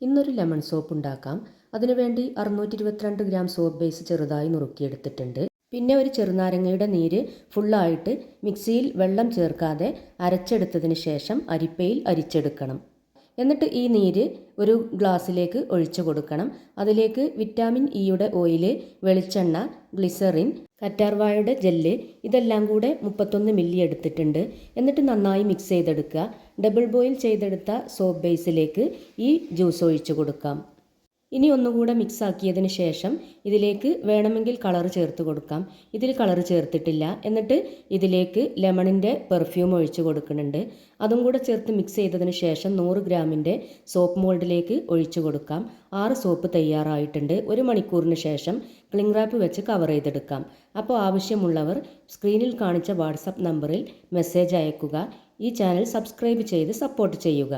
ഇന്നൊരു lemon soap ഉണ്ടാക്കാം. അതിനുവേണ്ടി 622 ഗ്രാം സോപ്പ് ബേസ് ചെറുതായി നുറുക്കിയെടുത്തിട്ടുണ്ട്. പിന്നെ ഒരു ചെറുനാരങ്ങയുടെ നീര് ഫുള്ളായിട്ട് മിക്സിയിൽ വെള്ളം ചേർക്കാതെ അരച്ചെടുത്തതിന് ശേഷം അരിപ്പയിൽ അരിച്ചെടുക്കണം. എന്നിട്ട് ഈ നീര് ഒരു ഗ്ലാസ്സിലേക്ക് ഒഴിച്ചു കൊടുക്കണം. അതിലേക്ക് വിറ്റാമിൻ ഇയുടെ ഓയില്, വെളിച്ചെണ്ണ, ഗ്ലിസറിൻ, കറ്റാർവാഴയുടെ ജെല്ല് ഇതെല്ലാം കൂടെ 31 മില്ലി എടുത്തിട്ടുണ്ട്. എന്നിട്ട് നന്നായി മിക്സ് ചെയ്തെടുക്കുക. ഡബിൾ ബോയിൽ ചെയ്തെടുത്ത സോപ്പ് ബേസിലേക്ക് ഈ ജ്യൂസ് ഒഴിച്ചു കൊടുക്കാം. ഇനി ഒന്നുകൂടെ മിക്സ് ആക്കിയതിന് ശേഷം ഇതിലേക്ക് വേണമെങ്കിൽ കളർ ചേർത്ത് കൊടുക്കാം. ഇതിൽ കളർ ചേർത്തിട്ടില്ല. എന്നിട്ട് ഇതിലേക്ക് ലെമണിൻ്റെ പെർഫ്യൂം ഒഴിച്ചു കൊടുക്കുന്നുണ്ട്. അതും കൂടെ ചേർത്ത് മിക്സ് ചെയ്തതിന് ശേഷം 100 ഗ്രാമിൻ്റെ സോപ്പ് മോൾഡിലേക്ക് ഒഴിച്ചു കൊടുക്കാം. 6 സോപ്പ് തയ്യാറായിട്ടുണ്ട്. 1 മണിക്കൂറിന് ശേഷം ക്ലിംഗ് റാപ്പ് വെച്ച് കവർ ചെയ്തെടുക്കാം. അപ്പോൾ ആവശ്യമുള്ളവർ സ്ക്രീനിൽ കാണിച്ച വാട്സപ്പ് നമ്പറിൽ മെസ്സേജ് അയക്കുക. ഈ ചാനൽ സബ്സ്ക്രൈബ് ചെയ്ത് സപ്പോർട്ട് ചെയ്യുക.